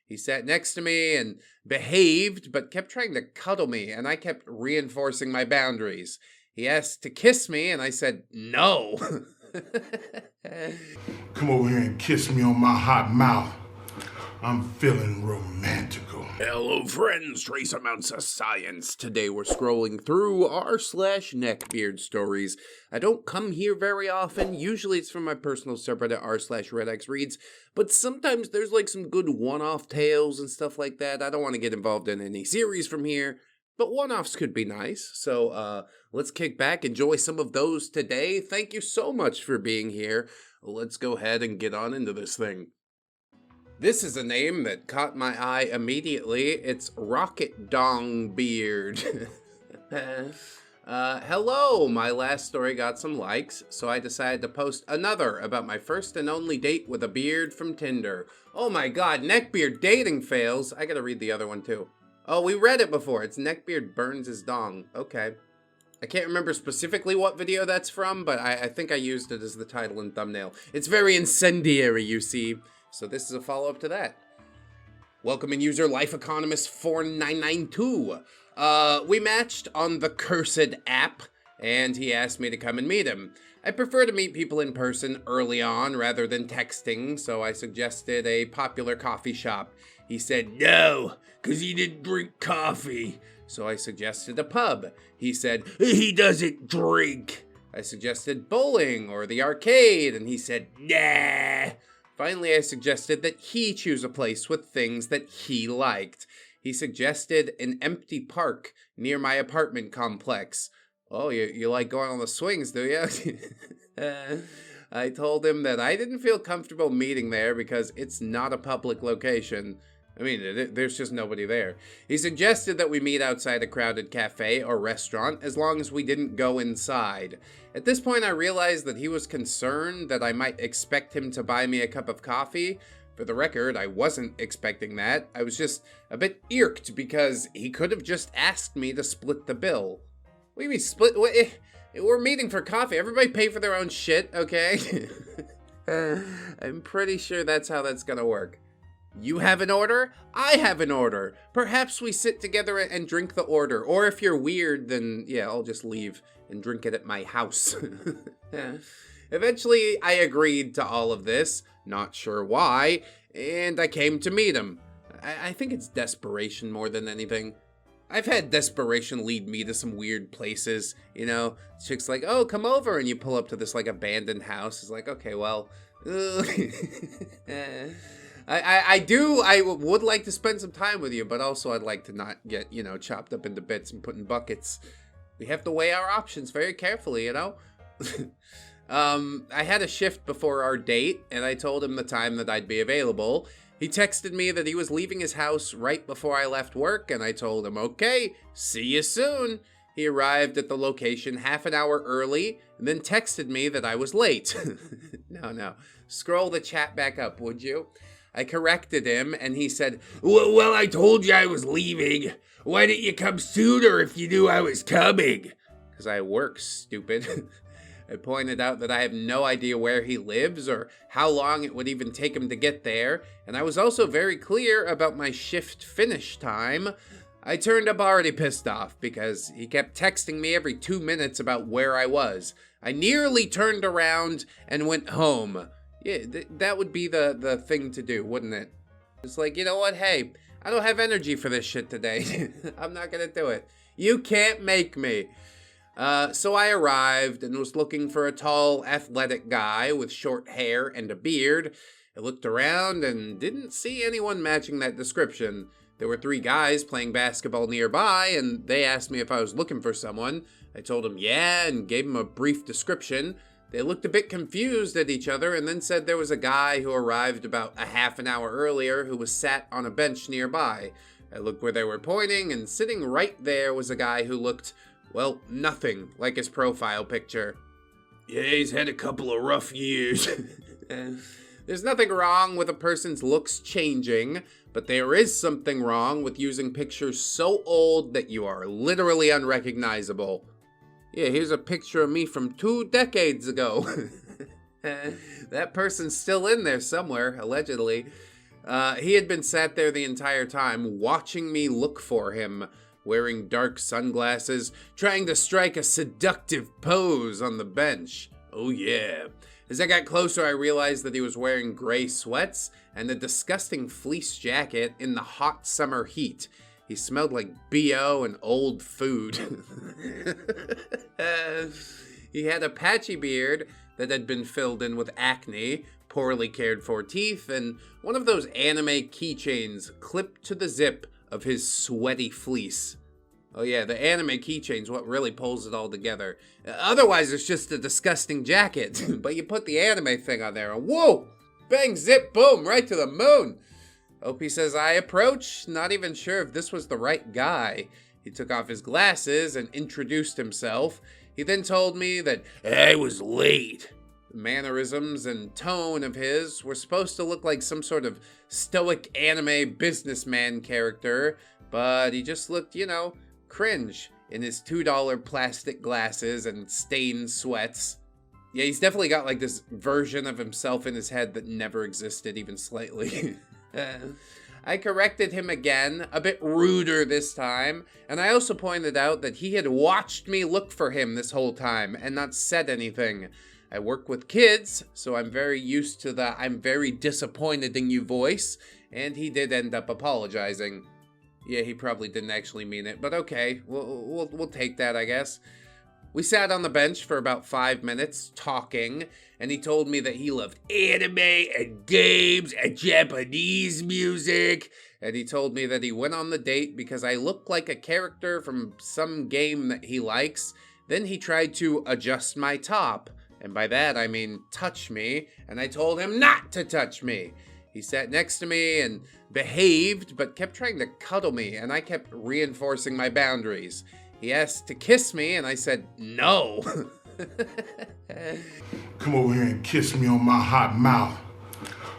He sat next to me and behaved, but kept trying to cuddle me, and I kept reinforcing my boundaries. He asked to kiss me, and I said, no. Come over here and kiss me on my hot mouth. I'm feeling romantical. Hello friends, trace amounts of science. Today we're scrolling through r/NeckbeardStories. I don't come here very often. Usually it's from my personal subreddit r/ReddX reads, but sometimes there's like some good one-off tales and stuff like that. I don't want to get involved in any series from here, but one-offs could be nice. So let's kick back, enjoy some of those today. Thank you so much for being here. Let's go ahead and get on into this thing. This is a name that caught my eye immediately. It's Rocket Dong Beard. Hello, my last story got some likes, so I decided to post another about my first and only date with a beard from Tinder. Oh my god, Neckbeard dating fails. I gotta read the other one too. Oh, we read it before. It's Neckbeard burns his dong. Okay. I can't remember specifically what video that's from, but I think I used it as the title and thumbnail. It's very incendiary, you see. So this is a follow-up to that. Welcome in user Life Economist 4992. We matched on the cursed app, and he asked me to come and meet him. I prefer to meet people in person early on rather than texting, so I suggested a popular coffee shop. He said no, because he didn't drink coffee. So I suggested a pub. He said he doesn't drink. I suggested bowling or the arcade, and he said nah. Finally, I suggested that he choose a place with things that he liked. He suggested an empty park near my apartment complex. Oh, you like going on the swings, do you? I told him that I didn't feel comfortable meeting there because it's not a public location. I mean, there's just nobody there. He suggested that we meet outside a crowded cafe or restaurant as long as we didn't go inside. At this point, I realized that he was concerned that I might expect him to buy me a cup of coffee. For the record, I wasn't expecting that. I was just a bit irked because he could have just asked me to split the bill. What do you mean split? We're meeting for coffee. Everybody pay for their own shit, okay? I'm pretty sure that's how that's gonna work. You have an order? I have an order. Perhaps we sit together and drink the order. Or if you're weird, then yeah, I'll just leave and drink it at my house. Eventually, I agreed to all of this, not sure why, and I came to meet him. I think it's desperation more than anything. I've had desperation lead me to some weird places, you know? Chicks like, oh, come over, and you pull up to this, like, abandoned house. It's like, okay, well... I would like to spend some time with you, but also I'd like to not get, you know, chopped up into bits and put in buckets. We have to weigh our options very carefully, you know? I had a shift before our date, and I told him the time that I'd be available. He texted me that he was leaving his house right before I left work, and I told him, okay, see you soon. He arrived at the location half an hour early, and then texted me that I was late. No. Scroll the chat back up, would you? I corrected him, and he said, well, I told you I was leaving. Why didn't you come sooner if you knew I was coming? Because I work, stupid. I pointed out that I have no idea where he lives or how long it would even take him to get there, and I was also very clear about my shift finish time. I turned up already pissed off because he kept texting me every 2 minutes about where I was. I nearly turned around and went home. Yeah, that would be the thing to do, wouldn't it? It's like, you know what? Hey, I don't have energy for this shit today. I'm not gonna do it. You can't make me. So I arrived and was looking for a tall, athletic guy with short hair and a beard. I looked around and didn't see anyone matching that description. There were 3 guys playing basketball nearby, and they asked me if I was looking for someone. I told them yeah, and gave them a brief description. They looked a bit confused at each other and then said there was a guy who arrived about a half an hour earlier who was sat on a bench nearby. I looked where they were pointing, and sitting right there was a guy who looked, well, nothing like his profile picture. Yeah, he's had a couple of rough years. There's nothing wrong with a person's looks changing, but there is something wrong with using pictures so old that you are literally unrecognizable. Yeah, here's a picture of me from 2 decades ago. That person's still in there somewhere, allegedly. He had been sat there the entire time, watching me look for him, wearing dark sunglasses, trying to strike a seductive pose on the bench. Oh yeah. As I got closer, I realized that he was wearing gray sweats and a disgusting fleece jacket in the hot summer heat. He smelled like BO and old food. He had a patchy beard that had been filled in with acne, poorly cared for teeth, and one of those anime keychains clipped to the zip of his sweaty fleece. Oh yeah, the anime keychain's what really pulls it all together. Otherwise, it's just a disgusting jacket. But you put the anime thing on there, and whoa! Bang, zip, boom, right to the moon! OP says, I approach, not even sure if this was the right guy. He took off his glasses and introduced himself. He then told me that I was late. The mannerisms and tone of his were supposed to look like some sort of stoic anime businessman character, but he just looked, cringe in his $2 plastic glasses and stained sweats. Yeah, he's definitely got like this version of himself in his head that never existed even slightly. I corrected him again, a bit ruder this time, and I also pointed out that he had watched me look for him this whole time and not said anything. I work with kids, so I'm very used to the I'm very disappointed in you voice, and he did end up apologizing. Yeah, he probably didn't actually mean it, but okay, we'll take that, I guess. We sat on the bench for about 5 minutes, talking, and he told me that he loved anime and games and Japanese music, and he told me that he went on the date because I looked like a character from some game that he likes. Then he tried to adjust my top, and by that I mean touch me, and I told him not to touch me. He sat next to me and behaved, but kept trying to cuddle me, and I kept reinforcing my boundaries. He asked to kiss me, and I said, no. Come over here and kiss me on my hot mouth.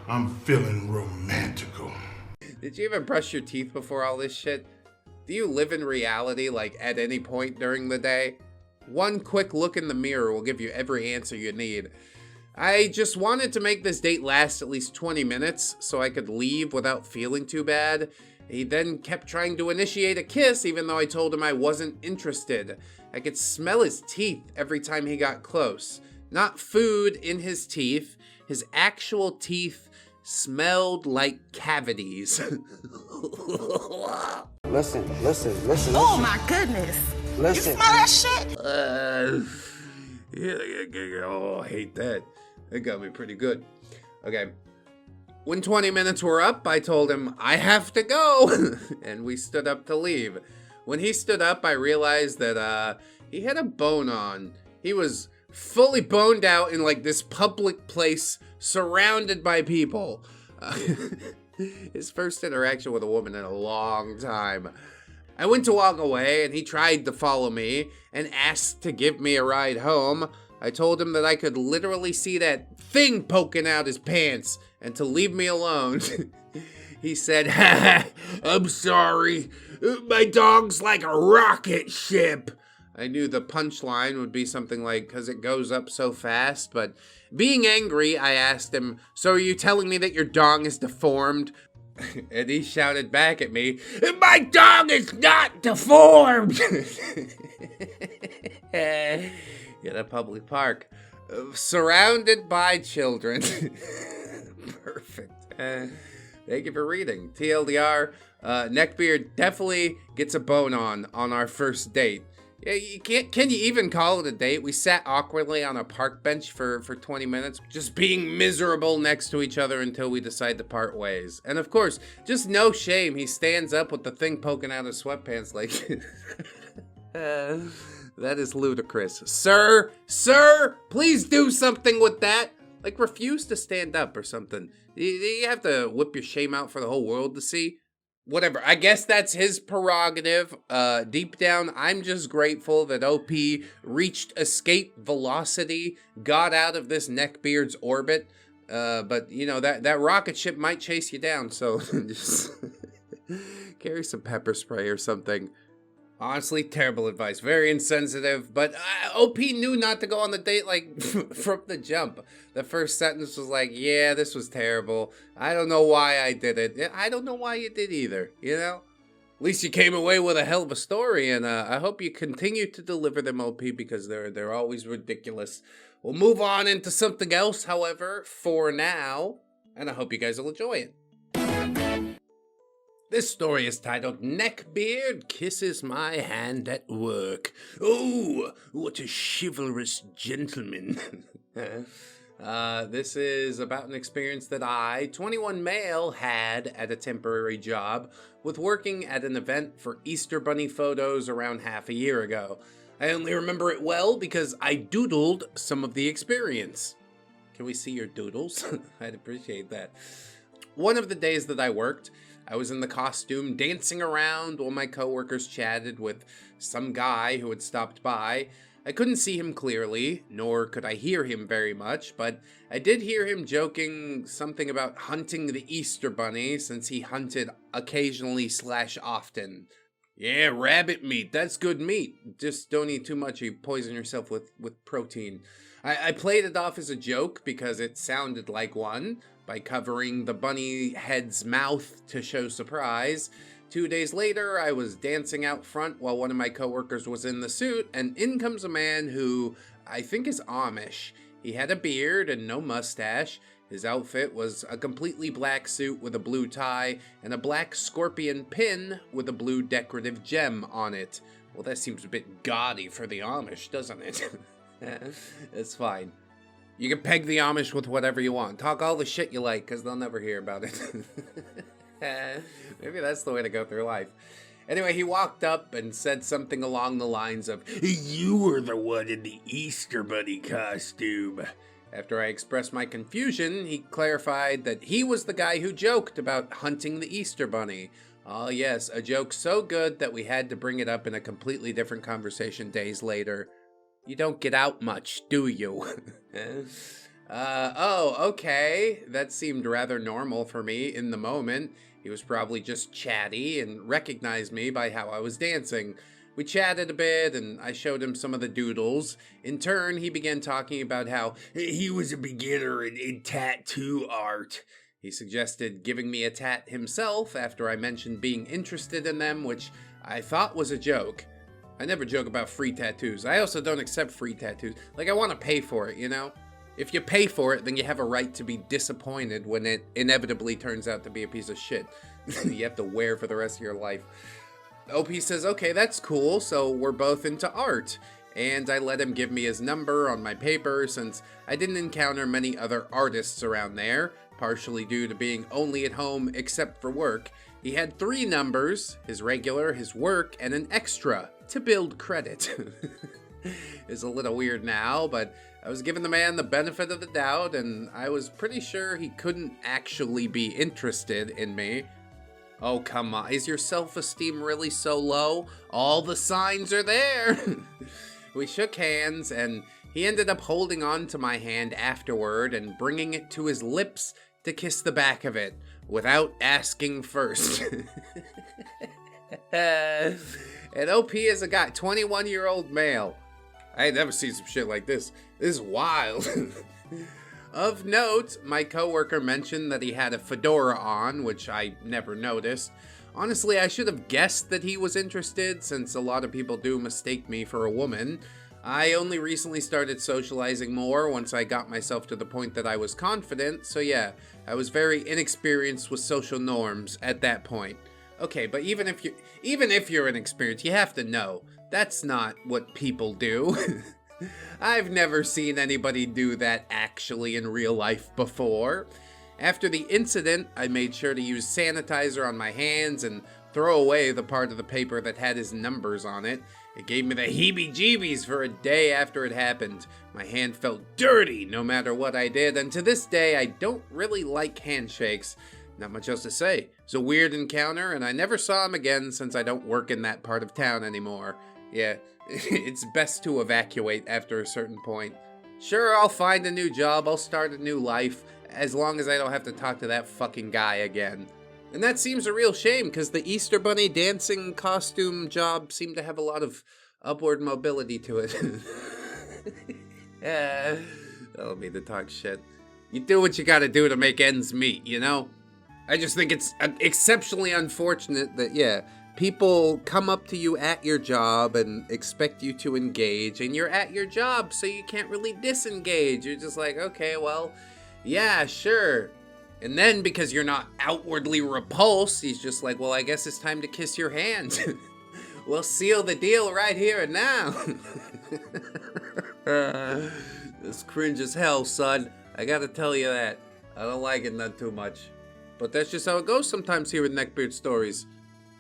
I'm feeling romantical. Did you even brush your teeth before all this shit? Do you live in reality, like, at any point during the day? One quick look in the mirror will give you every answer you need. I just wanted to make this date last at least 20 minutes so I could leave without feeling too bad. He then kept trying to initiate a kiss even though I told him I wasn't interested. I could smell his teeth every time he got close. Not food in his teeth. His actual teeth smelled like cavities. Listen. Oh my goodness. Listen. You smell that shit? I hate that. That got me pretty good. Okay. When 20 minutes were up, I told him, I have to go, and we stood up to leave. When he stood up, I realized that he had a bone on. He was fully boned out in like this public place, surrounded by people. His first interaction with a woman in a long time. I went to walk away, and he tried to follow me and asked to give me a ride home. I told him that I could literally see that thing poking out his pants and to leave me alone. He said, I'm sorry. My dog's like a rocket ship. I knew the punchline would be something like, because it goes up so fast, but being angry, I asked him, so are you telling me that your dong is deformed? And he shouted back at me, my dong is not deformed! In a public park, surrounded by children. Perfect. Thank you for reading. TLDR, Neckbeard definitely gets a bone on our first date. Yeah, can you even call it a date? We sat awkwardly on a park bench for 20 minutes, just being miserable next to each other until we decide to part ways. And of course, just no shame, he stands up with the thing poking out his sweatpants like... that is ludicrous. Sir, please do something with that. Like, refuse to stand up or something. You have to whip your shame out for the whole world to see. Whatever, I guess that's his prerogative. Deep down, I'm just grateful that OP reached escape velocity, got out of this Neckbeard's orbit. But, that rocket ship might chase you down, so just carry some pepper spray or something. Honestly, terrible advice. Very insensitive, but OP knew not to go on the date, like, from the jump. The first sentence was like, yeah, this was terrible. I don't know why I did it. I don't know why you did either, you know? At least you came away with a hell of a story, and I hope you continue to deliver them, OP, because they're always ridiculous. We'll move on into something else, however, for now, and I hope you guys will enjoy it. This story is titled, Neckbeard Kisses My Hand at Work. Oh, what a chivalrous gentleman. This is about an experience that I, 21 male, had at a temporary job with working at an event for Easter Bunny photos around half a year ago. I only remember it well because I doodled some of the experience. Can we see your doodles? I'd appreciate that. One of the days that I worked, I was in the costume dancing around while my coworkers chatted with some guy who had stopped by. I couldn't see him clearly, nor could I hear him very much, but I did hear him joking something about hunting the Easter Bunny since he hunted occasionally/often. Yeah, rabbit meat, that's good meat. Just don't eat too much or you poison yourself with protein. I played it off as a joke because it sounded like one, by covering the bunny head's mouth to show surprise. 2 days later, I was dancing out front while one of my coworkers was in the suit, and in comes a man who I think is Amish. He had a beard and no mustache. His outfit was a completely black suit with a blue tie and a black scorpion pin with a blue decorative gem on it. Well, that seems a bit gaudy for the Amish, doesn't it? It's fine. You can peg the Amish with whatever you want. Talk all the shit you like, because they'll never hear about it. Maybe that's the way to go through life. Anyway, he walked up and said something along the lines of, "You were the one in the Easter Bunny costume." After I expressed my confusion, he clarified that he was the guy who joked about hunting the Easter Bunny. Oh yes, a joke so good that we had to bring it up in a completely different conversation days later. You don't get out much, do you? Oh, okay. That seemed rather normal for me in the moment. He was probably just chatty and recognized me by how I was dancing. We chatted a bit and I showed him some of the doodles. In turn, he began talking about how he was a beginner in tattoo art. He suggested giving me a tat himself after I mentioned being interested in them, which I thought was a joke. I never joke about free tattoos. I also don't accept free tattoos. Like, I want to pay for it, you know? If you pay for it, then you have a right to be disappointed when it inevitably turns out to be a piece of shit you have to wear for the rest of your life. OP says, okay, that's cool, so we're both into art. And I let him give me his number on my paper since I didn't encounter many other artists around there, partially due to being only at home except for work. He had 3 numbers, his regular, his work, and an extra, to build credit. It's a little weird now, but I was giving the man the benefit of the doubt, and I was pretty sure he couldn't actually be interested in me. Oh, come on. Is your self-esteem really so low? All the signs are there. We shook hands, and he ended up holding on to my hand afterward and bringing it to his lips to kiss the back of it, without asking first. And OP is a guy, 21-year-old male. I ain't never seen some shit like this. This is wild. Of note, my coworker mentioned that he had a fedora on, which I never noticed. Honestly, I should have guessed that he was interested, since a lot of people do mistake me for a woman. I only recently started socializing more once I got myself to the point that I was confident, so yeah, I was very inexperienced with social norms at that point. Okay, but even if you're inexperienced, you have to know, that's not what people do. I've never seen anybody do that actually in real life before. After the incident, I made sure to use sanitizer on my hands and throw away the part of the paper that had his numbers on it. It gave me the heebie-jeebies for a day after it happened. My hand felt dirty no matter what I did, and to this day, I don't really like handshakes. Not much else to say. It's a weird encounter, and I never saw him again since I don't work in that part of town anymore. Yeah, it's best to evacuate after a certain point. Sure, I'll find a new job, I'll start a new life, as long as I don't have to talk to that fucking guy again. And that seems a real shame, because the Easter Bunny dancing costume job seemed to have a lot of upward mobility to it. Yeah, that'll be the talk shit. You do what you gotta do to make ends meet, you know? I just think it's exceptionally unfortunate that, yeah, people come up to you at your job and expect you to engage, and you're at your job, so you can't really disengage. You're just like, okay, well, yeah, sure. And then, because you're not outwardly repulsed, he's just like, well, I guess it's time to kiss your hand. We'll seal the deal right here and now. This cringe as hell, son. I gotta tell you that. I don't like it none too much. But that's just how it goes sometimes here with Neckbeard Stories.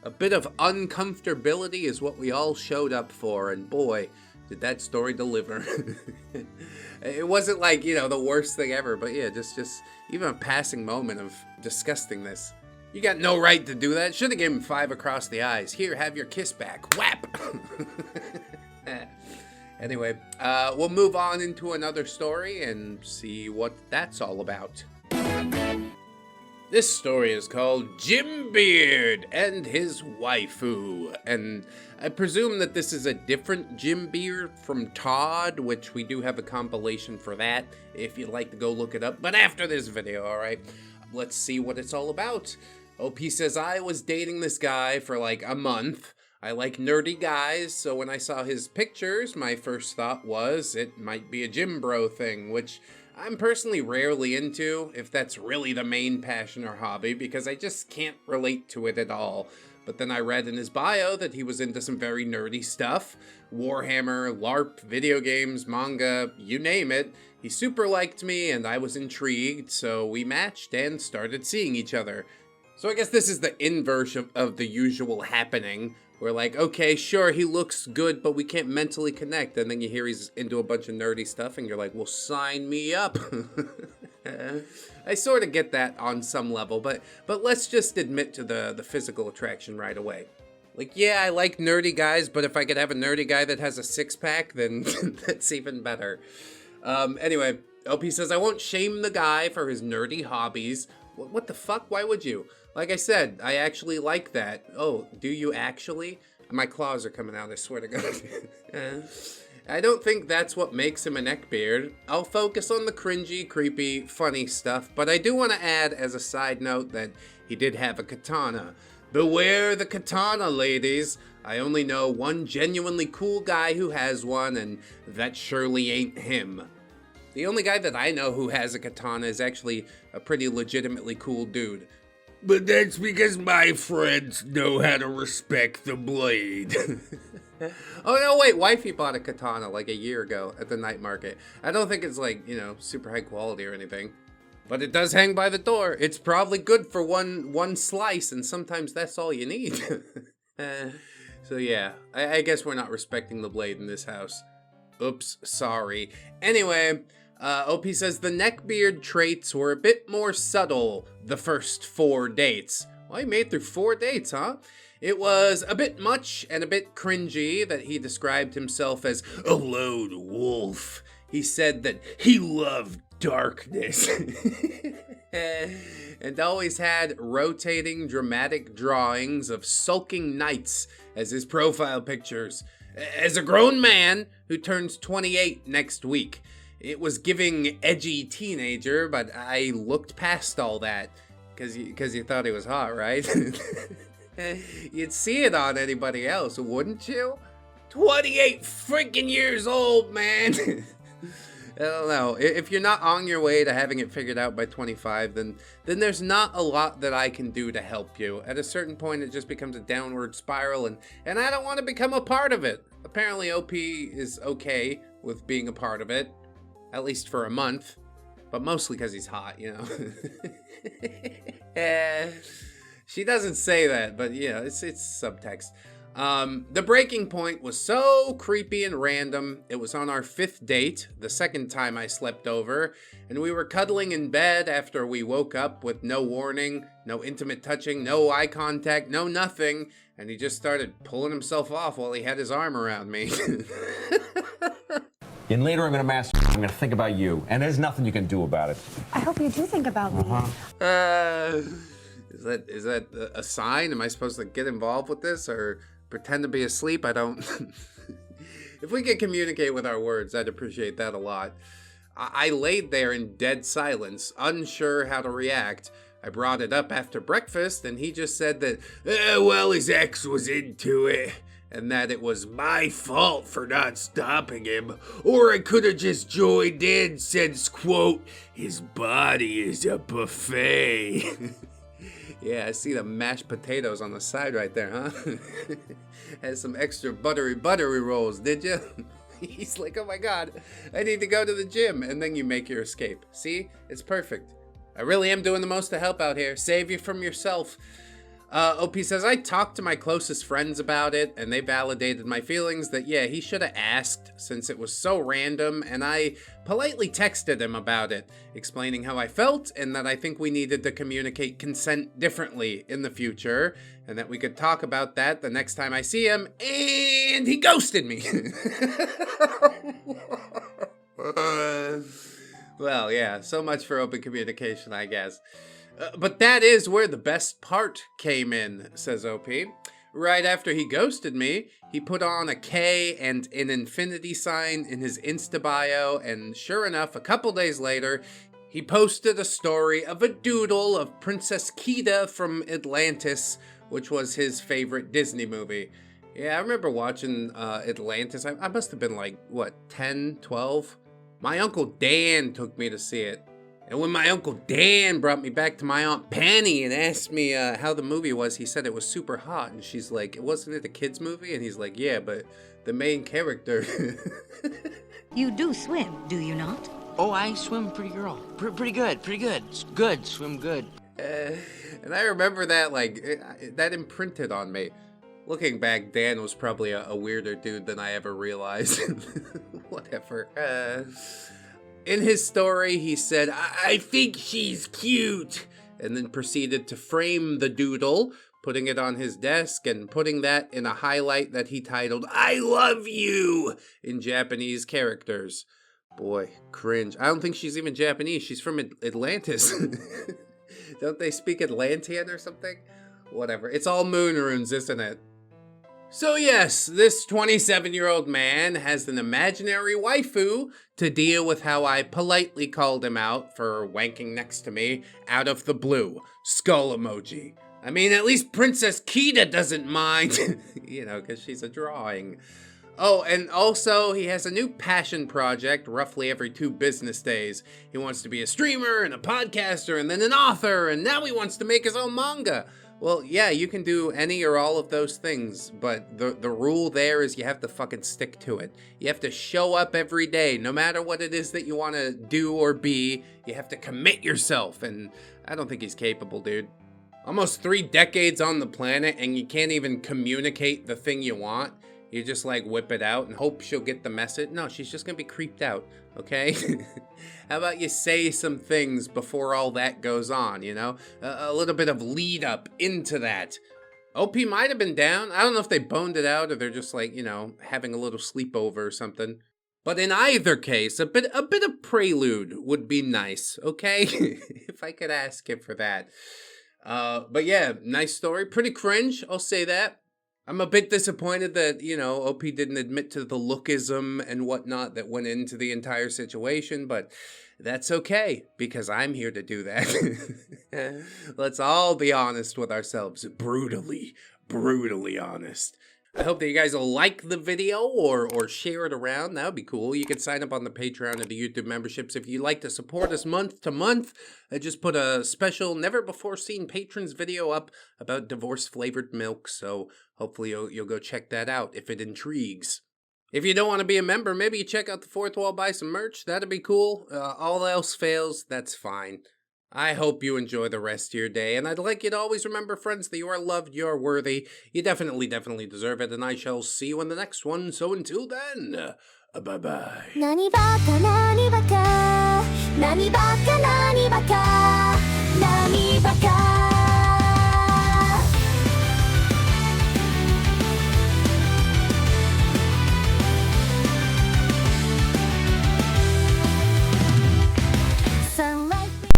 A bit of uncomfortability is what we all showed up for, and boy, did that story deliver. It wasn't like, you know, the worst thing ever, but yeah, just even a passing moment of disgustingness. You got no right to do that. Should have given him 5 across the eyes. Here, have your kiss back. Whap! Anyway, we'll move on into another story and see what that's all about. This story is called Jim Beard and His Waifu, and I presume that this is a different Jim Beard from Todd, which we do have a compilation for that, if you'd like to go look it up, but after this video, alright? Let's see what it's all about. OP says, I was dating this guy for like a month. I like nerdy guys, so when I saw his pictures, my first thought was it might be a gym bro thing, which I'm personally rarely into, if that's really the main passion or hobby, because I just can't relate to it at all. But then I read in his bio that he was into some very nerdy stuff. Warhammer, LARP, video games, manga, you name it. He super liked me and I was intrigued, so we matched and started seeing each other. So I guess this is the inverse of the usual happening. We're like, okay, sure, he looks good, but we can't mentally connect. And then you hear he's into a bunch of nerdy stuff, and you're like, well, sign me up. I sort of get that on some level, but let's just admit to the physical attraction right away. Like, yeah, I like nerdy guys, but if I could have a nerdy guy that has a six-pack, then that's even better. Anyway, OP says, I won't shame the guy for his nerdy hobbies. What the fuck? Why would you? Like I said, I actually like that. Oh, do you actually? My claws are coming out, I swear to God. I don't think that's what makes him a neckbeard. I'll focus on the cringy, creepy, funny stuff, but I do want to add as a side note that he did have a katana. Beware the katana, ladies. I only know one genuinely cool guy who has one, and that surely ain't him. The only guy that I know who has a katana is actually a pretty legitimately cool dude. But that's because my friends know how to respect the blade. Oh no, wait, wifey bought a katana like a year ago at the night market. I don't think it's like, you know, super high quality or anything. But it does hang by the door. It's probably good for one slice, and sometimes that's all you need. So yeah, I guess we're not respecting the blade in this house. Oops, sorry. Anyway, OP says the neckbeard traits were a bit more subtle the first 4 dates. Well, he made through 4 dates, huh? It was a bit much and a bit cringy that he described himself as a lone wolf. He said that he loved darkness. And always had rotating dramatic drawings of sulking knights as his profile pictures. As a grown man who turns 28 next week, it was giving edgy teenager, but I looked past all that because you thought he was hot, right? You'd see it on anybody else, wouldn't you? 28 freaking years old, man. I don't know. If you're not on your way to having it figured out by 25, then there's not a lot that I can do to help you. At a certain point, it just becomes a downward spiral, and I don't want to become a part of it. Apparently, OP is okay with being a part of it. At least for a month. But mostly because he's hot, you know. She doesn't say that, but yeah, it's subtext. The breaking point was so creepy and random. It was on our 5th date, the second time I slept over, and we were cuddling in bed after we woke up with no warning, no intimate touching, no eye contact, no nothing, and he just started pulling himself off while he had his arm around me. And later I'm gonna I'm gonna think about you, and there's nothing you can do about it. I hope you do think about me. Is that a sign? Am I supposed to get involved with this or pretend to be asleep? I don't. If we could communicate with our words, I'd appreciate that a lot. I laid there in dead silence, unsure how to react. I brought it up after breakfast, and he just said that, well, his ex was into it, and that it was my fault for not stopping him, or I could have just joined in since, quote, his body is a buffet. Yeah, I see the mashed potatoes on the side right there, huh? Has some extra buttery rolls, did you? He's like, oh my God, I need to go to the gym. And then you make your escape. See, it's perfect. I really am doing the most to help out here. Save you from yourself. OP says, I talked to my closest friends about it, and they validated my feelings that, yeah, he should have asked since it was so random, and I politely texted him about it, explaining how I felt and that I think we needed to communicate consent differently in the future, and that we could talk about that the next time I see him, and he ghosted me. Well, yeah, so much for open communication, I guess. But that is where the best part came in, says OP. Right after he ghosted me, he put on a K and an infinity sign in his Insta bio, and sure enough, a couple days later, he posted a story of a doodle of Princess Kida from Atlantis, which was his favorite Disney movie. Yeah, I remember watching Atlantis. I must have been like, 10, 12? My Uncle Dan took me to see it. And when my Uncle Dan brought me back to my Aunt Penny and asked me how the movie was, he said it was super hot. And she's like, wasn't it a kid's movie? And he's like, yeah, but the main character... You do swim, do you not? Oh, I swim pretty girl. Pretty good. It's good, swim good. And I remember that, that imprinted on me. Looking back, Dan was probably a weirder dude than I ever realized. Whatever. In his story, he said, I think she's cute, and then proceeded to frame the doodle, putting it on his desk and putting that in a highlight that he titled, I love you, in Japanese characters. Boy, cringe. I don't think she's even Japanese. She's from Atlantis. Don't they speak Atlantean or something? Whatever. It's all moon runes, isn't it? So yes, this 27-year-old man has an imaginary waifu to deal with how I politely called him out for wanking next to me out of the blue. Skull emoji. I mean, at least Princess Kida doesn't mind, because she's a drawing. Oh, and also, he has a new passion project roughly every 2 business days. He wants to be a streamer and a podcaster and then an author, and now he wants to make his own manga. Well, yeah, you can do any or all of those things, but the rule there is you have to fucking stick to it. You have to show up every day, no matter what it is that you want to do or be. You have to commit yourself, and I don't think he's capable, dude. Almost 3 decades on the planet, and you can't even communicate the thing you want. You just whip it out and hope she'll get the message. No, she's just gonna be creeped out, okay? How about you say some things before all that goes on, A little bit of lead up into that. OP might have been down. I don't know if they boned it out or they're just having a little sleepover or something. But in either case, a bit of prelude would be nice, okay? If I could ask him for that. But yeah, nice story. Pretty cringe, I'll say that. I'm a bit disappointed that, OP didn't admit to the lookism and whatnot that went into the entire situation, but that's okay, because I'm here to do that. Let's all be honest with ourselves. Brutally honest. I hope that you guys will like the video or share it around. That would be cool. You can sign up on the Patreon or the YouTube memberships if you'd like to support us month to month. I just put a special never-before-seen patrons video up about divorce-flavored milk, so hopefully you'll go check that out if it intrigues. If you don't want to be a member, maybe you check out the Fourth Wall, buy some merch. That'd be cool. All else fails, that's fine. I hope you enjoy the rest of your day, and I'd like you to always remember, friends, that you are loved, you are worthy, you definitely deserve it, and I shall see you in the next one, so until then, bye-bye. 何バカ何バカ何バカ何バカ何バカ